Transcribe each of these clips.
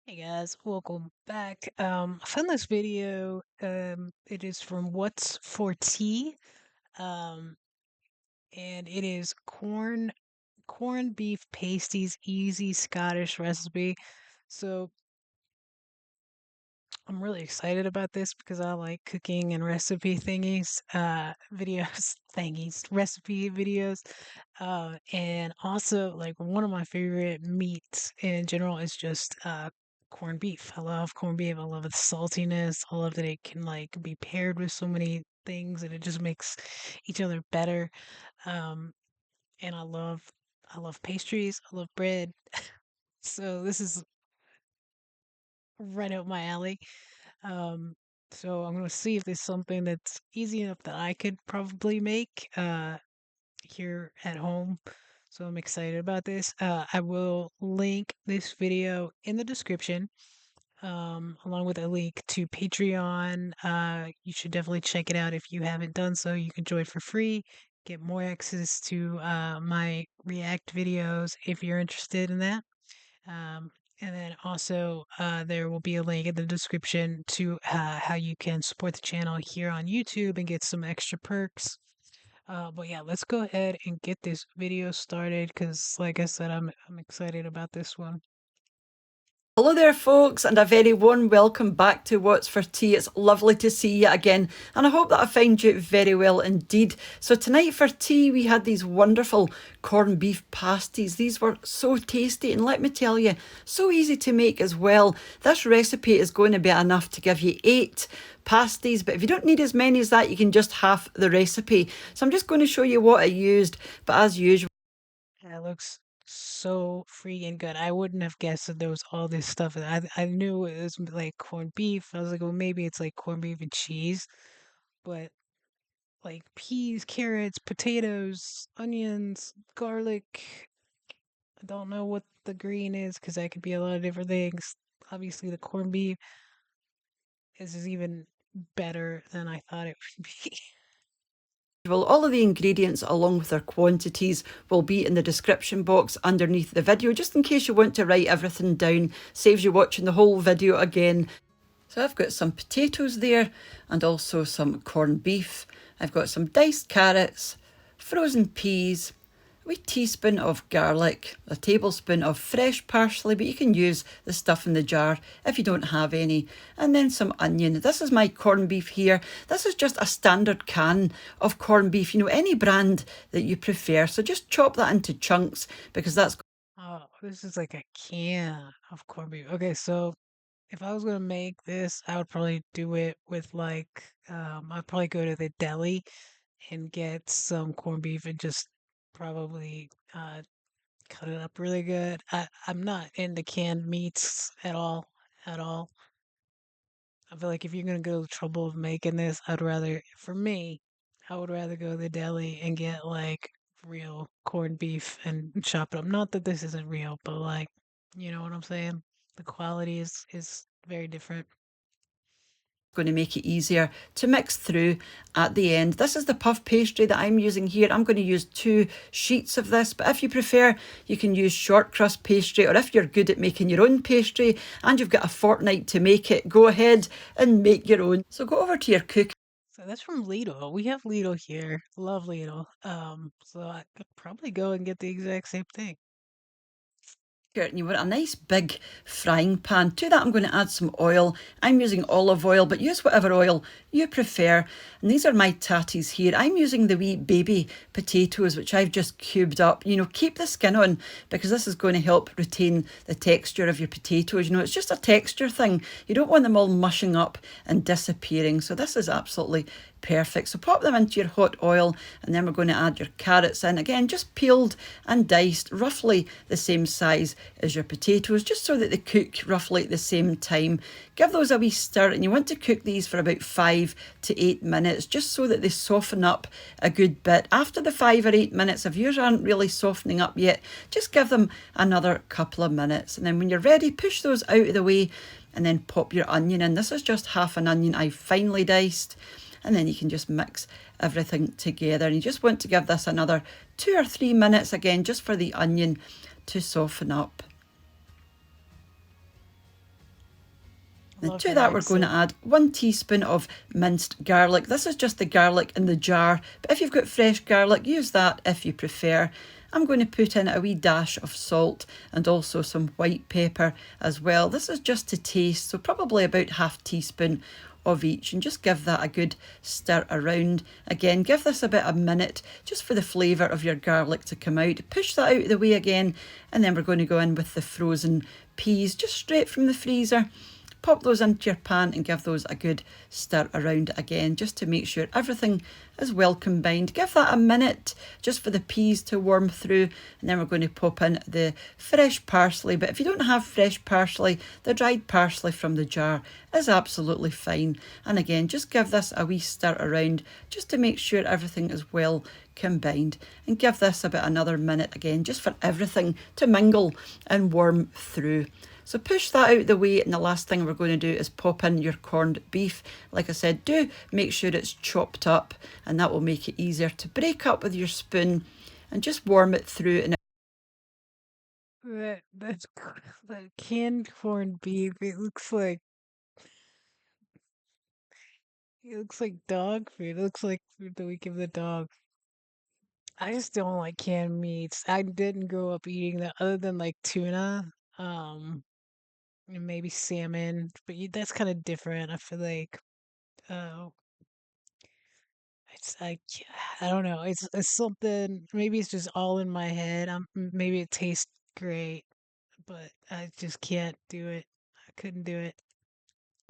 Hey guys, welcome back. I found this video. It is from What's for Tea. Um, and it is corned beef pasties, easy Scottish recipe. So I'm really excited about this because I like cooking and recipe videos, recipe videos. And also like one of my favorite meats in general is just corned beef. I love corned beef. I love its saltiness. I love that it can like be paired with so many things and it just makes each other better. Um, and I love pastries. I love bread. So this is right up my alley. Um, so I'm gonna see if there's something that's easy enough that I could probably make here at home. So I'm excited about this. I will link this video in the description, along with a link to Patreon. You should definitely check it out if you haven't done so. You can join for free, get more access to my React videos if you're interested in that. Um, and then also, there will be a link in the description to how you can support the channel here on YouTube and get some extra perks. But yeah, let's go ahead and get this video started because, like I said, I'm excited about this one. Hello there, folks, and a very warm welcome back to What's for Tea. It's lovely to see you again, and I hope that I find you very well indeed. So, tonight for tea, we had these wonderful corned beef pasties. These were so tasty, and let me tell you, so easy to make as well. This recipe is going to be enough to give you 8 pasties, but if you don't need as many as that, you can just half the recipe. So, I'm just going to show you what I used, but as usual, That looks so freaking good. I wouldn't have guessed that there was all this stuff. I knew it was like corned beef. I was like, well, maybe it's like corned beef and cheese, but like peas, carrots, potatoes, onions, garlic. I don't know what the green is because that could be a lot of different things. Obviously, the corned beef is even better than I thought it would be. well, all of the ingredients along with their quantities will be in the description box underneath the video, just in case you want to write everything down. Saves you watching the whole video again. So I've got some potatoes there and also some corned beef. I've got some diced carrots, frozen peas, a wee teaspoon of garlic, a tablespoon of fresh parsley, but you can use the stuff in the jar if you don't have any, and then some onion. This is my corned beef here. This is just a standard can of corned beef, any brand that you prefer. So just chop that into chunks because that's Oh, this is like a can of corned beef. Okay, so if I was gonna make this, I would probably do it with I'd probably go to the deli and get some corned beef and just probably cut it up really good. I'm not into canned meats at all. I feel like if you're gonna go to the trouble of making this, for me, I would rather go to the deli and get like real corned beef and chop it up. Not that this isn't real, but like, you know what I'm saying? The quality is very different. going to make it easier to mix through at the end. This is the puff pastry that I'm using here. I'm going to use 2 sheets of this, but if you prefer, you can use short crust pastry, or if you're good at making your own pastry and you've got a fortnight to make it, go ahead and make your own. So go over to your cooker. So that's from Lidl. We have Lidl here. Love Lidl. So I could probably go and get the exact same thing. And you want a nice big frying pan. To that, I'm going to add some oil. I'm using olive oil, but use whatever oil you prefer. And these are my tatties here. I'm using the wee baby potatoes, which I've just cubed up. Keep the skin on because this is going to help retain the texture of your potatoes. It's just a texture thing. You don't want them all mushing up and disappearing. So this is absolutely perfect. So pop them into your hot oil, and then we're going to add your carrots in. Again, just peeled and diced, roughly the same size as your potatoes, just so that they cook roughly at the same time. Give those a wee stir, and you want to cook these for about 5 to 8 minutes, just so that they soften up a good bit. After the 5 or 8 minutes, if yours aren't really softening up yet, just give them another couple of minutes. And then when you're ready, push those out of the way and then pop your onion in. This is just half an onion I've finely diced. And then you can just mix everything together. And you just want to give this another 2 or 3 minutes again, just for the onion to soften up. I And love to her that, we're going to accent. add 1 teaspoon of minced garlic. This is just the garlic in the jar, but if you've got fresh garlic, use that if you prefer. I'm going to put in a wee dash of salt and also some white pepper as well. This is just to taste, so probably about half teaspoon of each, and just give that a good stir around. Again, give this about a minute just for the flavour of your garlic to come out. Push that out of the way again, and then we're going to go in with the frozen peas just straight from the freezer. Pop those into your pan and give those a good stir around again, just to make sure everything is well combined. Give that a minute just for the peas to warm through, and then we're going to pop in the fresh parsley. But if you don't have fresh parsley, the dried parsley from the jar is absolutely fine. And again, just give this a wee stir around just to make sure everything is well combined, and give this about another minute again just for everything to mingle and warm through. So push that out the way, and the last thing we're going to do is pop in your corned beef. Like I said, do make sure it's chopped up, and that will make it easier to break up with your spoon and just warm it through. And That's that canned corned beef. It looks like dog food. It looks like food that we give the dog. I just don't like canned meats. I didn't grow up eating that other than like tuna, and maybe salmon, but that's kind of different. I feel like uh it's like I don't know. It's something. Maybe it's just all in my head. Maybe it tastes great, but I just can't do it. I couldn't do it.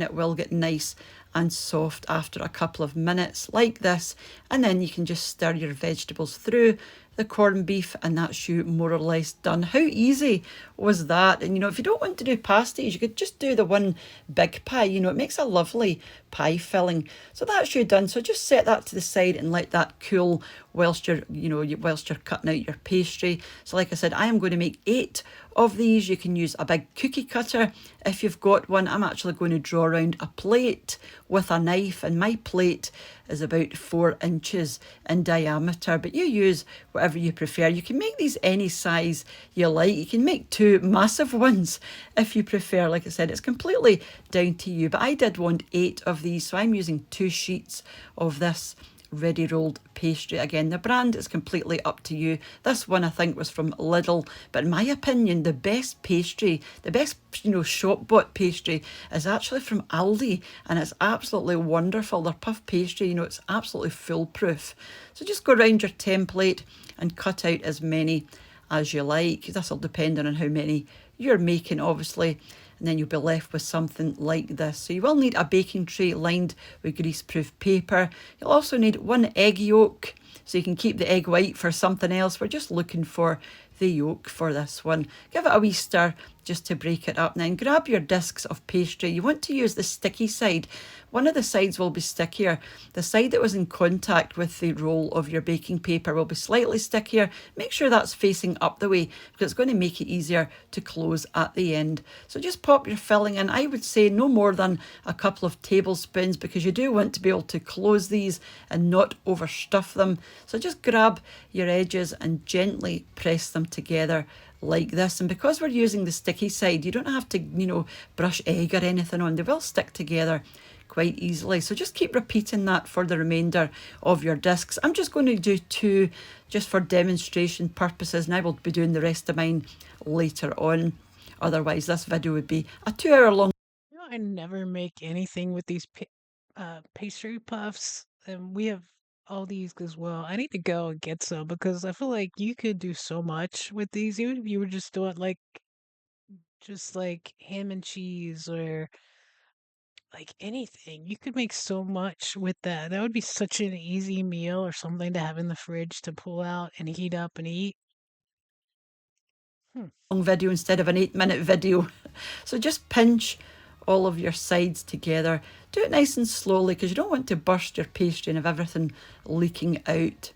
it will get nice and soft after a couple of minutes like this, and then you can just stir your vegetables through the corned beef, and that's you more or less done. How easy was that? And if you don't want to do pasties, you could just do the one big pie. It makes a lovely pie filling. So that's you done. So just set that to the side and let that cool whilst you're cutting out your pastry. So like I said, I am going to make 8 of these. You can use a big cookie cutter if you've got one. I'm actually going to draw around a plate with a knife, and my plate is about 4 inches in diameter, but you use whatever you prefer. You can make these any size you like. You can make 2 massive ones if you prefer. Like I said, it's completely down to you, but I did want 8 of these, so I'm using 2 sheets of this ready rolled pastry. Again, the brand is completely up to you. This one I think was from Lidl, but in my opinion, the best pastry, the best shop bought pastry is actually from Aldi, and it's absolutely wonderful. Their puff pastry, it's absolutely foolproof. So just go around your template and cut out as many as you like. This will depend on how many you're making, obviously, and then you'll be left with something like this. So you will need a baking tray lined with greaseproof paper. You'll also need 1 egg yolk, so you can keep the egg white for something else. We're just looking for the yolk for this one. Give it a wee stir just to break it up. Then grab your discs of pastry. You want to use the sticky side. One of the sides will be stickier. The side that was in contact with the roll of your baking paper will be slightly stickier. Make sure that's facing up the way, because it's going to make it easier to close at the end. So just pop your filling in. I would say no more than a couple of tablespoons, because you do want to be able to close these and not overstuff them. So just grab your edges and gently press them together like this. And because we're using the sticky side, you don't have to, brush egg or anything on. They will stick together quite easily. So just keep repeating that for the remainder of your discs. I'm just going to do 2 just for demonstration purposes, and I will be doing the rest of mine later on. Otherwise, this video would be a 2-hour long. I never make anything with these pastry puffs, and we have all these as well. I need to go and get some because I feel like you could do so much with these, even if you were just doing just like ham and cheese or like anything. You could make so much with that. That would be such an easy meal or something to have in the fridge to pull out and heat up and eat. Hmm. Video instead of an 8-minute video. So just pinch all of your sides together. Do it nice and slowly, because you don't want to burst your pastry and have everything leaking out.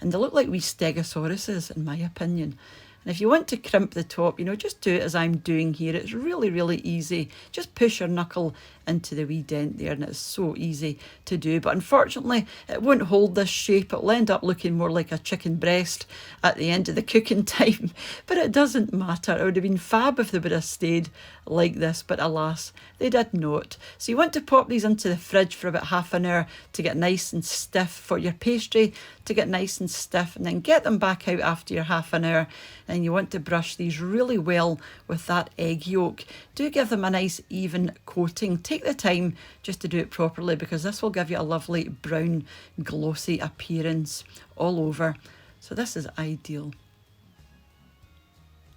And they look like wee stegosauruses, in my opinion. And if you want to crimp the top, just do it as I'm doing here. It's really, really easy. Just push your knuckle into the wee dent there, and it's so easy to do. But unfortunately, it won't hold this shape. It'll end up looking more like a chicken breast at the end of the cooking time. But it doesn't matter. It would have been fab if they would have stayed like this, but alas, they did not. So you want to pop these into the fridge for about half an hour to get nice and stiff, for your pastry to get nice and stiff, and then get them back out after your half an hour. And you want to brush these really well with that egg yolk. Do give them a nice even coating. Take the time just to do it properly, because this will give you a lovely brown glossy appearance all over. So this is ideal.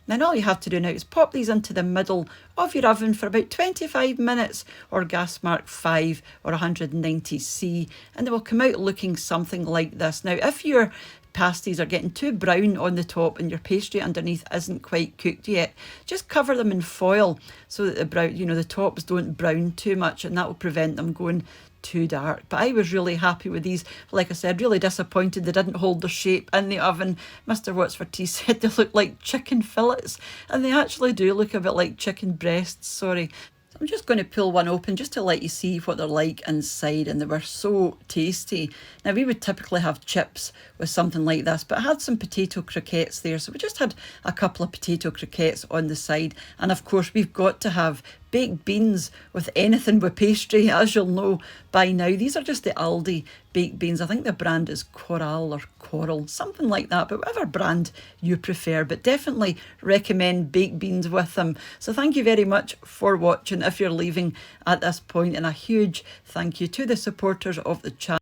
Then all you have to do now is pop these into the middle of your oven for about 25 minutes, or gas mark 5 or 190°C, and they will come out looking something like this. Now, if your pasties are getting too brown on the top and your pastry underneath isn't quite cooked yet, just cover them in foil so that the tops don't brown too much, and that will prevent them going too dark. But I was really happy with these. Like I said, really disappointed they didn't hold their shape in the oven. Mr. What's for Tea said they look like chicken fillets, and they actually do look a bit like chicken breasts, sorry. I'm just going to pull one open just to let you see what they're like inside, and they were so tasty. Now, we would typically have chips with something like this, but I had some potato croquettes there, so we just had a couple of potato croquettes on the side. And of course, we've got to have baked beans with anything with pastry, as you'll know by now. These are just the Aldi baked beans. I think the brand is Coral or Coral, something like that, but whatever brand you prefer. But definitely recommend baked beans with them. So thank you very much for watching if you're leaving at this point, and a huge thank you to the supporters of the channel.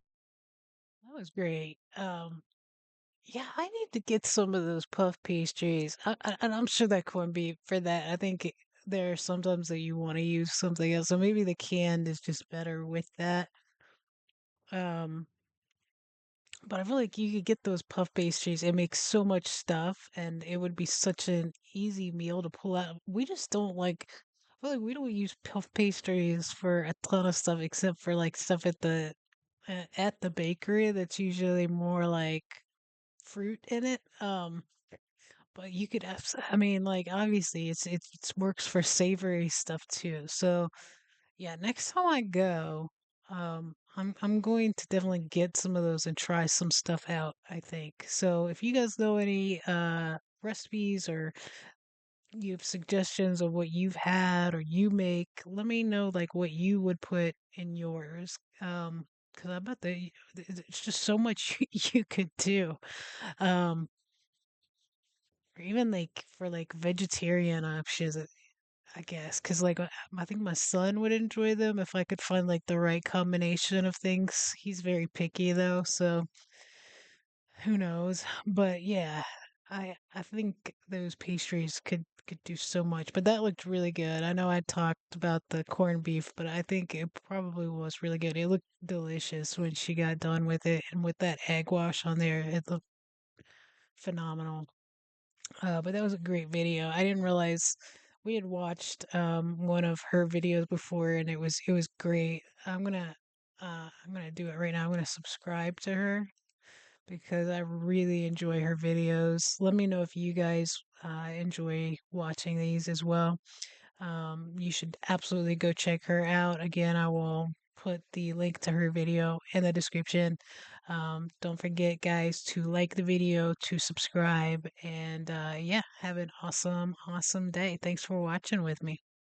That was great. Yeah, I need to get some of those puff pastries. And I'm sure that corned beef for that. I think there are sometimes that you want to use something else. So maybe the canned is just better with that. Um, but I feel like you could get those puff pastries and make so much stuff, and it would be such an easy meal to pull out. We just don't like, I feel like we don't use puff pastries for a ton of stuff except for like stuff at the bakery that's usually more like fruit in it. But you could have, I mean, like obviously it's works for savory stuff too. So yeah, next time I go, I'm going to definitely get some of those and try some stuff out, I think. So if you guys know any recipes, or you have suggestions of what you've had or you make, let me know like what you would put in yours. Because I bet that it's just so much you could do. Um, or even like for like vegetarian options, I guess, because like I think my son would enjoy them if I could find like the right combination of things. He's very picky though, so who knows? But yeah, I think those pastries could do so much. But that looked really good. I know I talked about the corned beef, but I think it probably was really good. It looked delicious when she got done with it, and with that egg wash on there, it looked phenomenal. But that was a great video. I didn't realize we had watched one of her videos before, and it was great. I'm gonna do it right now. I'm gonna subscribe to her because I really enjoy her videos. Let me know if you guys enjoy watching these as well. You should absolutely go check her out. Again, I will put the link to her video in the description. Don't forget, guys, to like the video, to subscribe, and yeah, have an awesome, awesome day. Thanks for watching with me.